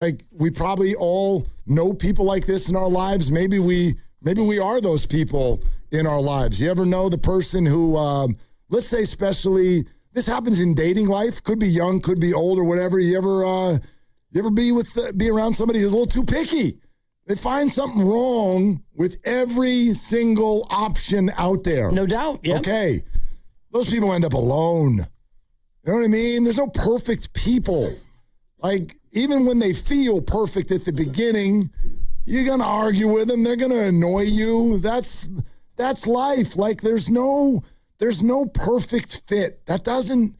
Like, we probably all know people like this in our lives. Maybe we are those people in our lives. You ever know the person who, let's say especially, this happens in dating life, could be young, could be old or whatever. You ever be around somebody who's a little too picky? They find something wrong with every single option out there. No doubt, yeah. Okay. Those people end up alone. You know what I mean? There's no perfect people. Like, even when they feel perfect at the beginning, you're going to argue with them. They're going to annoy you. That's life. Like, there's no perfect fit. That doesn't,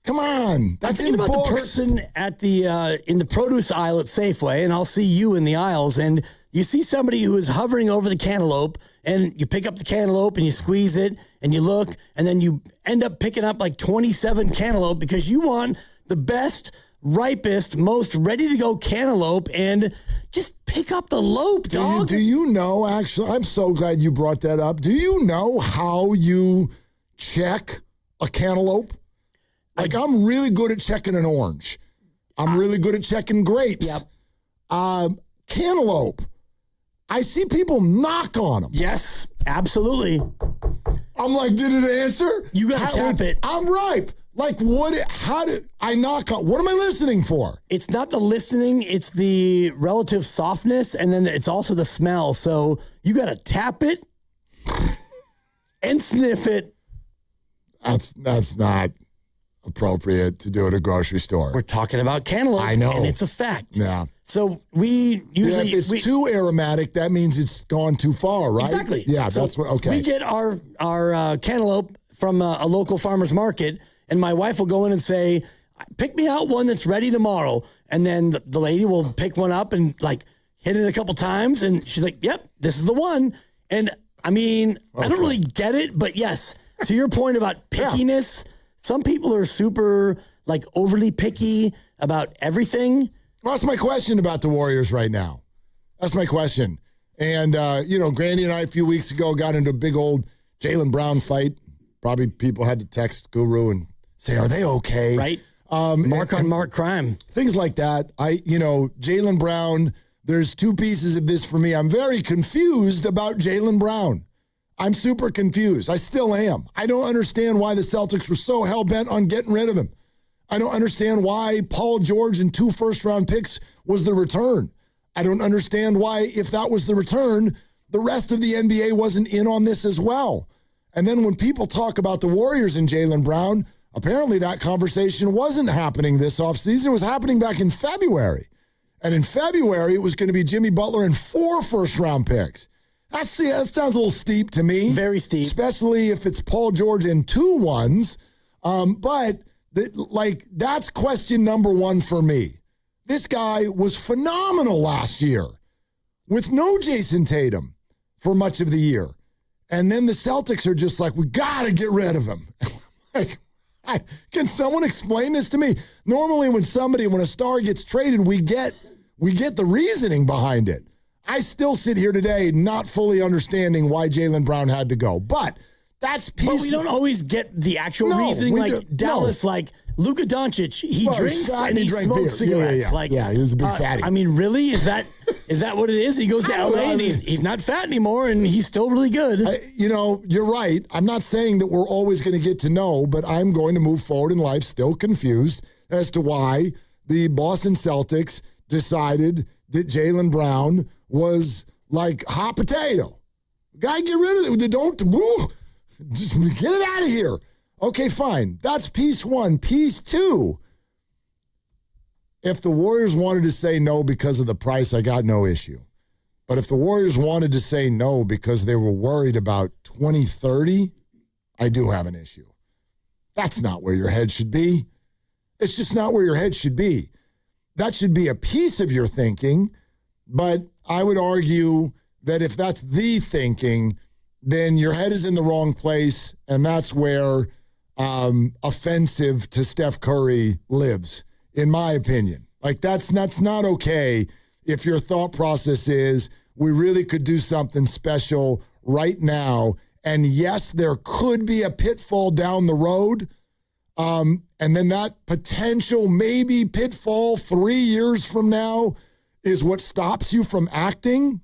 come on. That's I'm thinking in about books. the person at the in the produce aisle at Safeway, and I'll see you in the aisles, and you see somebody who is hovering over the cantaloupe, and you pick up the cantaloupe and you squeeze it, and you look, and then you end up picking up like 27 cantaloupe because you want the best, ripest, most ready-to-go cantaloupe, and just pick up the lope, dog. Do you know, actually, I'm so glad you brought that up. Do you know how you check a cantaloupe? Like, I'm really good at checking an orange. I'm really good at checking grapes. Yep. Cantaloupe. I see people knock on them. Yes, absolutely. I'm like, did it answer? You got to tap it. I'm ripe. Like, how did I knock on? What am I listening for? It's not the listening, it's the relative softness, and then it's also the smell. So you got to tap it and sniff it. That's not appropriate to do at a grocery store. We're talking about cantaloupe. I know. And it's a fact. Yeah. So we usually... if it's too aromatic, that means it's gone too far, right? Exactly. Yeah, so that's what, okay. We get our cantaloupe from a local farmer's market, and my wife will go in and say, pick me out one that's ready tomorrow. And then the lady will pick one up and like hit it a couple times, and she's like, yep, this is the one. And I mean, I don't really get it, but yes, to your point about pickiness, some people are super like overly picky about everything. Well, that's my question about the Warriors right now. That's my question. And, Grandy and I a few weeks ago got into a big old Jaylen Brown fight. Probably people had to text Guru and say, are they okay? Right. Mark on mark crime. Things like that. Jaylen Brown, there's two pieces of this for me. I'm very confused about Jaylen Brown. I'm super confused. I still am. I don't understand why the Celtics were so hell-bent on getting rid of him. I don't understand why Paul George and 2 first-round picks was the return. I don't understand why, if that was the return, the rest of the NBA wasn't in on this as well. And then when people talk about the Warriors and Jaylen Brown, apparently that conversation wasn't happening this offseason. It was happening back in February. And in February, it was going to be Jimmy Butler and 4 first-round picks. That sounds a little steep to me. Very steep. Especially if it's Paul George and 2 ones. That's question number one for me. This guy was phenomenal last year with no Jason Tatum for much of the year. And then the Celtics are just like, we got to get rid of him. Can someone explain this to me? Normally when a star gets traded, we get the reasoning behind it. I still sit here today not fully understanding why Jaylen Brown had to go. But that's piece. But we don't always get the actual reasoning. Like Dallas, like Luka Doncic, he drinks and he smokes cigarettes. Yeah, he was a big fatty. I mean, really? Is that what it is? He goes to LA and he's not fat anymore and he's still really good. You're right. I'm not saying that we're always going to get to know, but I'm going to move forward in life still confused as to why the Boston Celtics decided that Jaylen Brown was like hot potato. Guy, get rid of it. Just get it out of here. Okay, fine. That's piece one. Piece two, if the Warriors wanted to say no because of the price, I got no issue. But if the Warriors wanted to say no because they were worried about 2030, I do have an issue. That's not where your head should be. It's just not where your head should be. That should be a piece of your thinking, but I would argue that if that's the thinking, then your head is in the wrong place, and that's where offensive to Steph Curry lives, in my opinion. Like, that's not okay if your thought process is, we really could do something special right now, and yes, there could be a pitfall down the road, and then that potential maybe pitfall 3 years from now is what stops you from acting,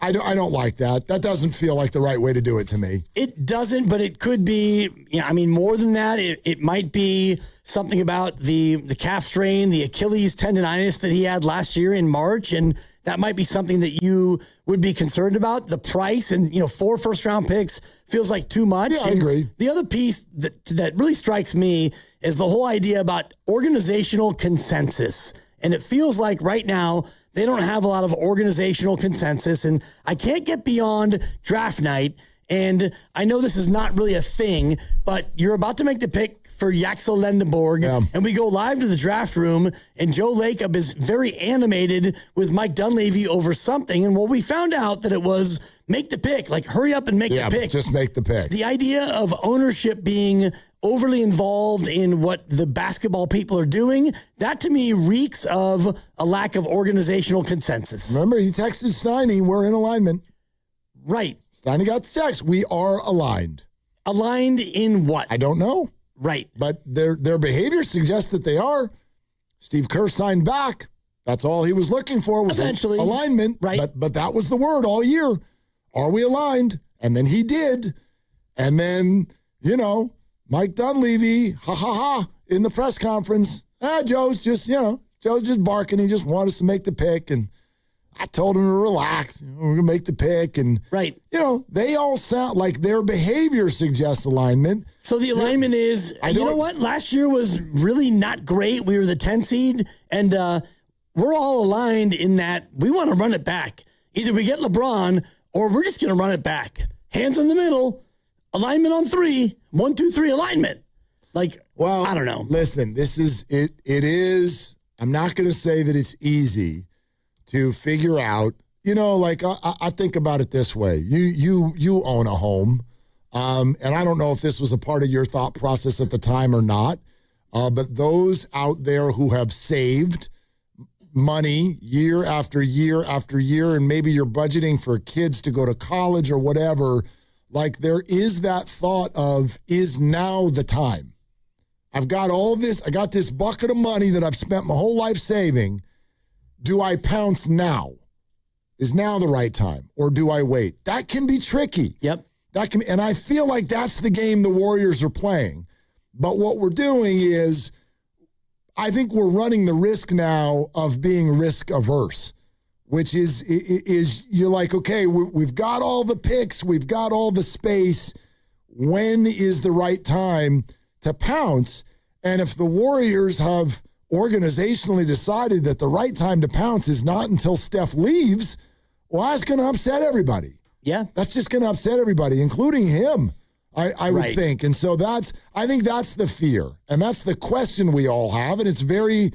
I don't like that. That doesn't feel like the right way to do it to me. It doesn't, but it could be, more than that. It might be something about the calf strain, the Achilles tendonitis that he had last year in March, and that might be something that you would be concerned about. The price and, 4 first-round picks feels like too much. Yeah, I agree. The other piece that really strikes me is the whole idea about organizational consensus. And it feels like right now they don't have a lot of organizational consensus. And I can't get beyond draft night. And I know this is not really a thing, but you're about to make the pick for Yaxel Lendenborg. Yeah. And we go live to the draft room, and Joe Lacob is very animated with Mike Dunleavy over something. And we found out that it was make the pick, like hurry up and make the pick. Just make the pick. The idea of ownership being overly involved in what the basketball people are doing, that to me reeks of a lack of organizational consensus. Remember, he texted Steiny, we're in alignment. Right. Steiny got the text. We are aligned. Aligned in what? I don't know. Right. But their behavior suggests that they are. Steve Kerr signed back. That's all he was looking for was eventually alignment. Right. But that was the word all year. Are we aligned? And then he did. And then, Mike Dunleavy, in the press conference. Joe's just barking. He just wanted us to make the pick. And I told him to relax. We're going to make the pick. And, right. They all sound like their behavior suggests alignment. So the alignment is, you know what? Last year was really not great. We were the 10 seed. And we're all aligned in that we want to run it back. Either we get LeBron or we're just going to run it back. Hands in the middle. Alignment on 3, 1, 2, 3 alignment. I don't know. Listen, this is it. It is. I'm not going to say that it's easy to figure out. I think about it this way. You own a home, and I don't know if this was a part of your thought process at the time or not. But those out there who have saved money year after year after year, and maybe you're budgeting for kids to go to college or whatever. There is that thought of, is now the time? I've got all this. I got this bucket of money that I've spent my whole life saving. Do I pounce now? Is now the right time? Or do I wait? That can be tricky. Yep. And I feel like that's the game the Warriors are playing. But what we're doing is, I think we're running the risk now of being risk averse. Which is you're like, okay, we've got all the picks, we've got all the space. When is the right time to pounce? And if the Warriors have organizationally decided that the right time to pounce is not until Steph leaves, well, that's going to upset everybody. Yeah. That's just going to upset everybody, including him, I would think. And so I think that's the fear. And that's the question we all have. And it's very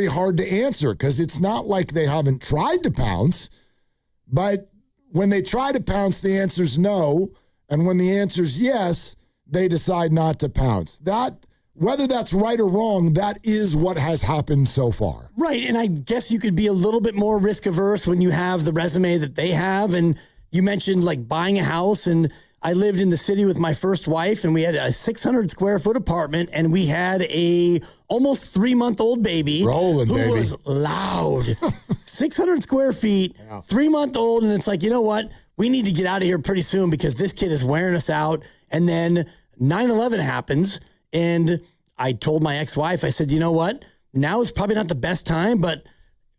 hard to answer because it's not like they haven't tried to pounce, but when they try to pounce, the answer's no. And when the answer's yes, they decide not to pounce. Whether that's right or wrong, that is what has happened so far. Right. And I guess you could be a little bit more risk averse when you have the resume that they have. And you mentioned buying a house, and I lived in the city with my first wife, and we had a 600 square foot apartment, and we had a almost 3-month-old baby who was loud. 600 square feet, 3-month-old, and it's like, you know what? We need to get out of here pretty soon because this kid is wearing us out. And then 9/11 happens, and I told my ex-wife, I said, you know what? Now is probably not the best time, but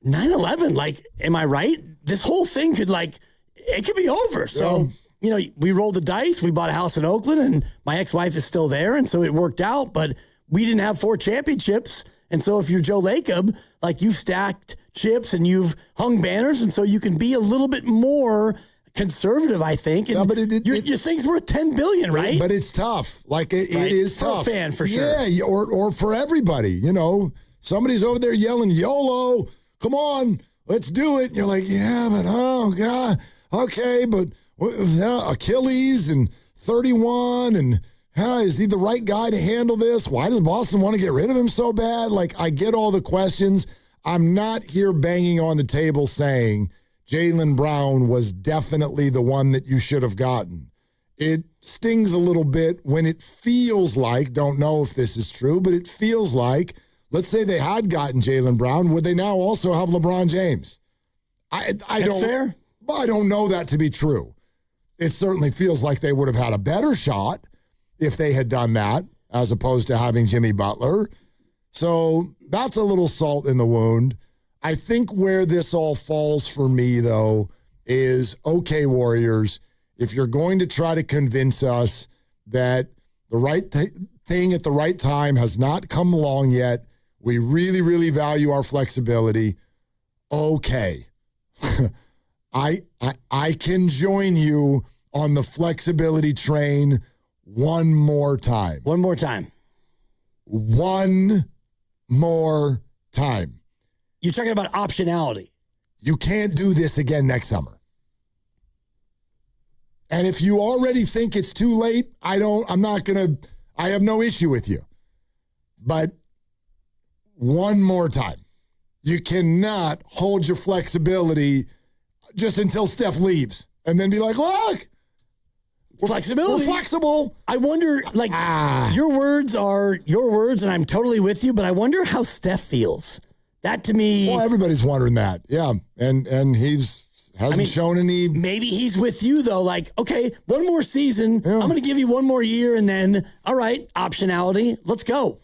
9/11, am I right? This whole thing could it could be over. So, we rolled the dice. We bought a house in Oakland, and my ex-wife is still there, and so it worked out. But we didn't have 4 championships. And so if you're Joe Lacob, you've stacked chips and you've hung banners, and so you can be a little bit more conservative, I think. And but your thing's worth $10 billion, right? But it's tough. It is tough. For a fan, for sure. Yeah, or for everybody. Somebody's over there yelling, YOLO, come on, let's do it. And you're like, yeah, but oh, God, okay, but Achilles and 31 and is he the right guy to handle this? Why does Boston want to get rid of him so bad? I get all the questions. I'm not here banging on the table saying Jaylen Brown was definitely the one that you should have gotten. It stings a little bit when it feels like, don't know if this is true, but it feels like let's say they had gotten Jaylen Brown, would they now also have LeBron James? That's fair. I don't know that to be true. It certainly feels like they would have had a better shot if they had done that, as opposed to having Jimmy Butler. So that's a little salt in the wound. I think where this all falls for me, though, is, okay, Warriors, if you're going to try to convince us that the right thing at the right time has not come along yet, we really, really value our flexibility, okay. I can join you on the flexibility train one more time. One more time. One more time. You're talking about optionality. You can't do this again next summer. And if you already think it's too late, I have no issue with you. But one more time. You cannot hold your flexibility just until Steph leaves and then be like, look, flexibility. We're flexible. I wonder, your words are your words, and I'm totally with you, but I wonder how Steph feels. That to me. Well, everybody's wondering that. Yeah. And hasn't shown any. Maybe he's with you, though. Like, okay, one more season. Yeah. I'm going to give you one more year, and then, all right, optionality. Let's go.